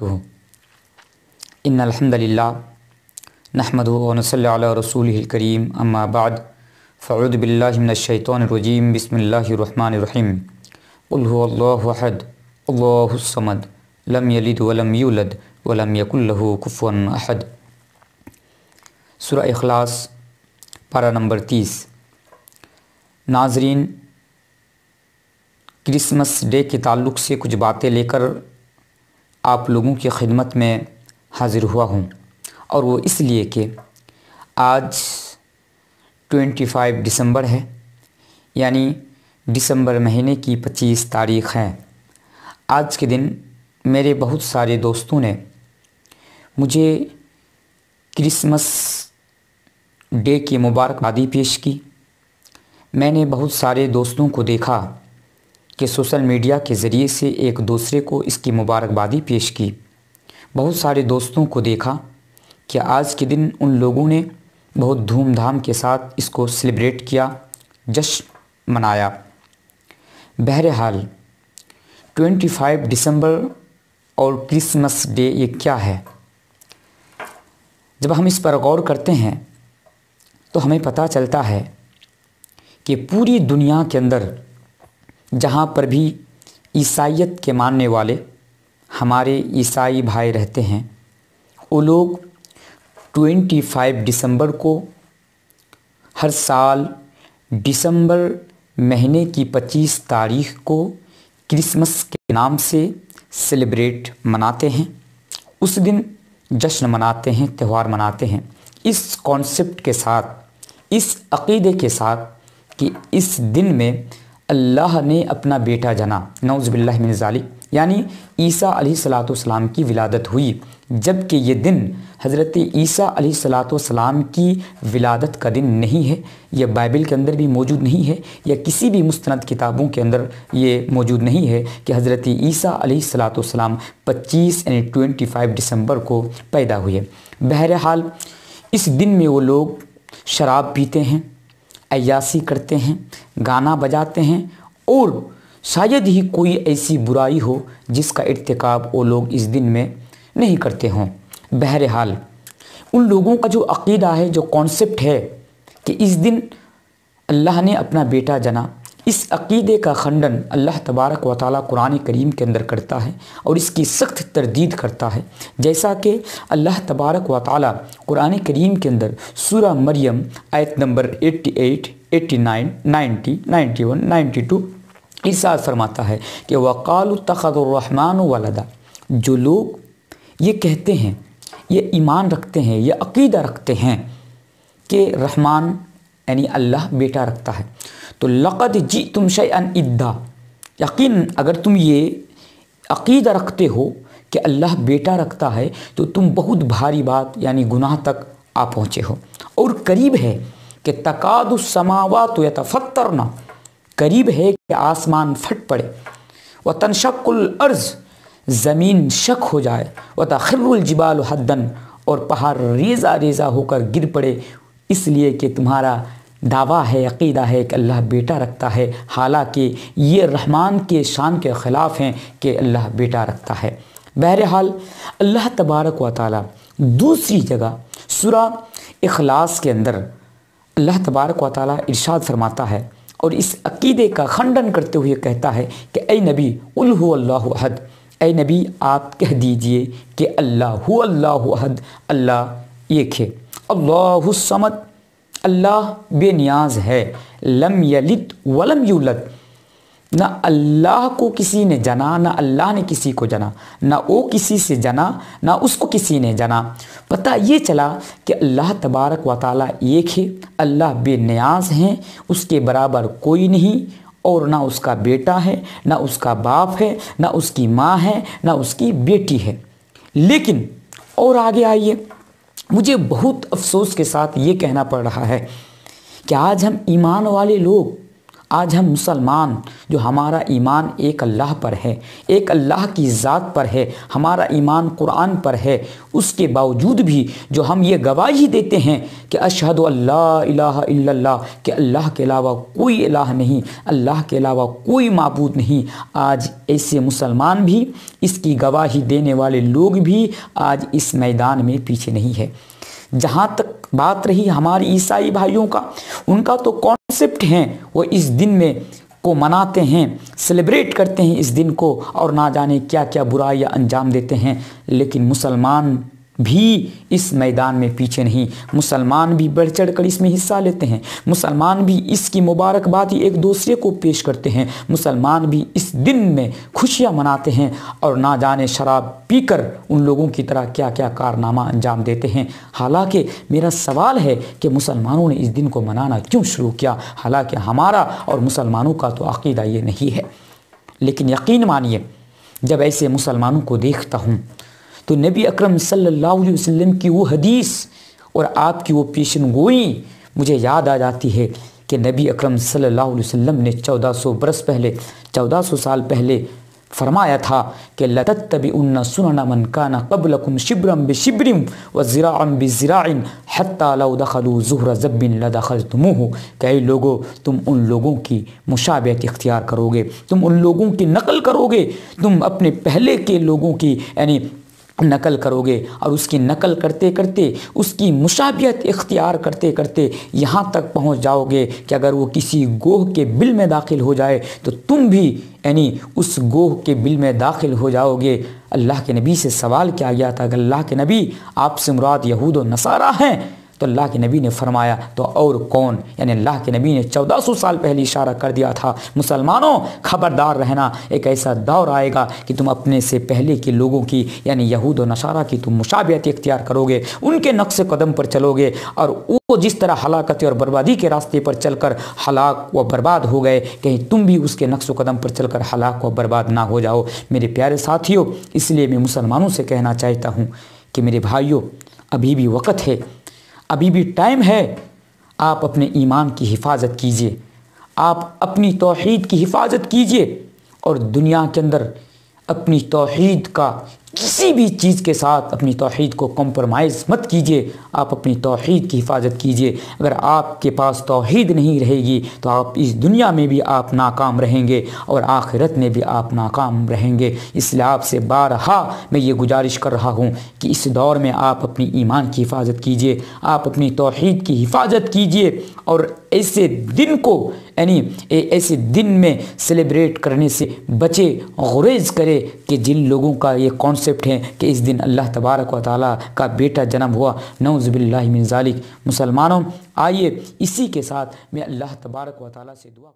ان الحمد للہ نحمدہ و نصلی علی رسولہ الکریم اما بعد فاعوذ باللہ من الشیطان الرجیم بسم اللہ الرحمن الرحیم قل هو اللہ احد اللہ الصمد لم یلد ولم یولد ولم یکن لہ کفوا احد۔ سورہ اخلاص پارہ نمبر 30۔ ناظرین، کرسمس ڈے کے تعلق سے کچھ باتیں لے کر آپ لوگوں کی خدمت میں حاضر ہوا ہوں، اور وہ اس لیے کہ آج 25 دسمبر ہے، یعنی دسمبر مہینے کی 25 تاریخ ہے۔ آج کے دن میرے بہت سارے دوستوں نے مجھے کرسمس ڈے کی مبارکبادی پیش کی۔ میں نے بہت سارے دوستوں کو دیکھا کہ سوشل میڈیا کے ذریعے سے ایک دوسرے کو اس کی مبارکبادی پیش کی۔ بہت سارے دوستوں کو دیکھا کہ آج کے دن ان لوگوں نے بہت دھوم دھام کے ساتھ اس کو سیلیبریٹ کیا، جشن منایا۔ بہرحال 25 دسمبر اور کرسمس ڈے یہ کیا ہے؟ جب ہم اس پر غور کرتے ہیں تو ہمیں پتہ چلتا ہے کہ پوری دنیا کے اندر جہاں پر بھی عیسائیت کے ماننے والے ہمارے عیسائی بھائی رہتے ہیں، وہ لوگ 25 دسمبر کو ہر سال دسمبر مہینے کی 25 تاریخ کو کرسمس کے نام سے سیلیبریٹ مناتے ہیں۔ اس دن جشن مناتے ہیں، تہوار مناتے ہیں، اس کانسیپٹ کے ساتھ، اس عقیدے کے ساتھ کہ اس دن میں اللہ نے اپنا بیٹا جنا، نعوذ باللہ من ذالک، یعنی عیسیٰ علیہ السلام کی ولادت ہوئی، جبکہ یہ دن حضرت عیسیٰ علیہ السلام کی ولادت کا دن نہیں ہے۔ یہ بائبل کے اندر بھی موجود نہیں ہے، یا کسی بھی مستند کتابوں کے اندر یہ موجود نہیں ہے کہ حضرت عیسیٰ علیہ السلام 25 یعنی 25 دسمبر کو پیدا ہوئے۔ بہرحال اس دن میں وہ لوگ شراب پیتے ہیں، عیاشی کرتے ہیں، گانا بجاتے ہیں، اور شاید ہی کوئی ایسی برائی ہو جس کا ارتکاب وہ لوگ اس دن میں نہیں کرتے ہوں۔ بہرحال ان لوگوں کا جو عقیدہ ہے، جو کانسیپٹ ہے کہ اس دن اللہ نے اپنا بیٹا جنا، اس عقیدے کا کھنڈن اللہ تبارک و تعالیٰ قرآن کریم کے اندر کرتا ہے اور اس کی سخت تردید کرتا ہے۔ جیسا کہ اللہ تبارک و تعالیٰ قرآن کریم کے اندر سورہ مریم آیت نمبر 88، 89، 90، 91، 92 ارشاد فرماتا ہے کہ وَقَالُوا اتَّخَذَ الرَّحْمَنُ وَلَدًا۔ جو لوگ یہ کہتے ہیں، یہ ایمان رکھتے ہیں، یہ عقیدہ رکھتے ہیں کہ رحمان یعنی اللہ بیٹا رکھتا ہے، تو لقد جئتم شیئا ادا، یقین اگر تم یہ عقیدہ رکھتے ہو کہ اللہ بیٹا رکھتا ہے تو تم بہت بھاری بات یعنی گناہ تک آ پہنچے ہو۔ اور قریب ہے کہ تکاد السماوات یتفطرن، قریب ہے کہ آسمان پھٹ پڑے، وتنشق الارض، زمین شق ہو جائے، وتخر الجبال حدا، اور پہاڑ ریزہ ریزہ ہو کر گر پڑے، اس لیے کہ تمہارا دعویٰ ہے، عقیدہ ہے کہ اللہ بیٹا رکھتا ہے، حالانکہ یہ رحمان کے شان کے خلاف ہیں کہ اللہ بیٹا رکھتا ہے۔ بہرحال اللہ تبارک و تعالیٰ دوسری جگہ سورہ اخلاص کے اندر اللہ تبارک و تعالیٰ ارشاد فرماتا ہے اور اس عقیدے کا کھنڈن کرتے ہوئے کہتا ہے کہ اے نبی قل هو اللہ احد، اے نبی آپ کہہ دیجئے کہ اللہ هو اللہ احد، اللہ ایک ہے، اللہ الصمد، اللہ بے نیاز ہے، لم یلد ولم یولد، نہ اللہ کو کسی نے جنا، نہ اللہ نے کسی کو جنا، نہ وہ کسی سے جنا، نہ اس کو کسی نے جنا۔ پتہ یہ چلا کہ اللہ تبارک و تعالیٰ ایک ہے، اللہ بے نیاز ہیں، اس کے برابر کوئی نہیں، اور نہ اس کا بیٹا ہے، نہ اس کا باپ ہے، نہ اس کی ماں ہے، نہ اس کی بیٹی ہے۔ لیکن اور آگے آئیے، مجھے بہت افسوس کے ساتھ یہ کہنا پڑ رہا ہے کہ آج ہم ایمان والے لوگ آج ہم مسلمان جو ہمارا ایمان ایک اللہ پر ہے، ایک اللہ کی ذات پر ہے، ہمارا ایمان قرآن پر ہے، اس کے باوجود بھی جو ہم یہ گواہی دیتے ہیں کہ اشہد اللہ الہ الا اللہ، کہ اللہ کے علاوہ کوئی الہ نہیں، اللہ کے علاوہ کوئی معبود نہیں، آج ایسے مسلمان بھی، اس کی گواہی دینے والے لوگ بھی آج اس میدان میں پیچھے نہیں ہے۔ جہاں تک بات رہی ہمارے عیسائی بھائیوں کا، ان کا تو کانسیپٹ ہیں، وہ اس دن میں کو مناتے ہیں، سیلیبریٹ کرتے ہیں اس دن کو، اور نہ جانے کیا کیا برائیاں انجام دیتے ہیں، لیکن مسلمان بھی اس میدان میں پیچھے نہیں، مسلمان بھی بڑھ چڑھ کر اس میں حصہ لیتے ہیں، مسلمان بھی اس کی مبارکبادی ایک دوسرے کو پیش کرتے ہیں، مسلمان بھی اس دن میں خوشیاں مناتے ہیں، اور نہ جانے شراب پی کر ان لوگوں کی طرح کیا کیا کارنامہ انجام دیتے ہیں۔ حالانکہ میرا سوال ہے کہ مسلمانوں نے اس دن کو منانا کیوں شروع کیا؟ حالانکہ ہمارا اور مسلمانوں کا تو عقیدہ یہ نہیں ہے۔ لیکن یقین مانیے، جب ایسے مسلمانوں کو دیکھتا ہوں تو نبی اکرم صلی اللہ علیہ وسلم کی وہ حدیث اور آپ کی وہ پیشن گوئی مجھے یاد آ جاتی ہے کہ نبی اکرم صلی اللہ علیہ وسلم نے 1400 برس پہلے، 1400 سال پہلے فرمایا تھا کہ لَتَتَّبِعُنَّ سُنَنَ مَنْ كَانَ قَبْلَكُمْ شِبْرًا بِشِبْرٍ وَذِرَاعًا بِذِرَاعٍ حَتَّى لَوْ دَخَلُوا زُهْرَ ذَبٍّ لَدَخَلْتُمُوهُ، کہ اے لوگو تم ان لوگوں کی مشابہت اختیار کرو گے، تم ان لوگوں کی نقل کرو گے، تم اپنے پہلے کے لوگوں کی یعنی نقل کرو گے، اور اس کی نقل کرتے کرتے، اس کی مشابہت اختیار کرتے کرتے یہاں تک پہنچ جاؤ گے کہ اگر وہ کسی گوہ کے بل میں داخل ہو جائے تو تم بھی یعنی اس گوہ کے بل میں داخل ہو جاؤ گے۔ اللہ کے نبی سے سوال کیا گیا تھا کہ اللہ کے نبی آپ سے مراد یہود و نصارہ ہیں؟ تو اللہ کے نبی نے فرمایا تو اور کون؟ یعنی اللہ کے نبی نے 1400 سال پہلے اشارہ کر دیا تھا، مسلمانوں خبردار رہنا، ایک ایسا دور آئے گا کہ تم اپنے سے پہلے کے لوگوں کی یعنی یہود و نصارہ کی تم مشابہت اختیار کرو گے، ان کے نقش قدم پر چلو گے، اور وہ جس طرح ہلاکت اور بربادی کے راستے پر چل کر ہلاک و برباد ہو گئے، کہیں تم بھی اس کے نقش و قدم پر چل کر ہلاک و برباد نہ ہو جاؤ۔ میرے پیارے ساتھیوں، اس لیے میں مسلمانوں سے کہنا چاہتا ہوں کہ میرے بھائیوں، ابھی بھی وقت ہے، ابھی بھی ٹائم ہے، آپ اپنے ایمان کی حفاظت کیجئے، آپ اپنی توحید کی حفاظت کیجئے، اور دنیا کے اندر اپنی توحید کا کسی بھی چیز کے ساتھ اپنی توحید کو کمپرمائز مت کیجئے، آپ اپنی توحید کی حفاظت کیجئے۔ اگر آپ کے پاس توحید نہیں رہے گی تو آپ اس دنیا میں بھی آپ ناکام رہیں گے اور آخرت میں بھی آپ ناکام رہیں گے۔ اس لیے آپ سے بارہا میں یہ گزارش کر رہا ہوں کہ اس دور میں آپ اپنی ایمان کی حفاظت کیجئے، آپ اپنی توحید کی حفاظت کیجئے، اور ایسے دن کو یعنی ایسے دن میں سیلیبریٹ کرنے سے بچے، غریز کرے کہ جن لوگوں کا یہ کانسیپٹ ہے کہ اس دن اللہ تبارک و تعالیٰ کا بیٹا جنم ہوا، نعوذ باللہ من ذالک۔ مسلمانوں، آئیے اسی کے ساتھ میں اللہ تبارک و تعالیٰ سے دعا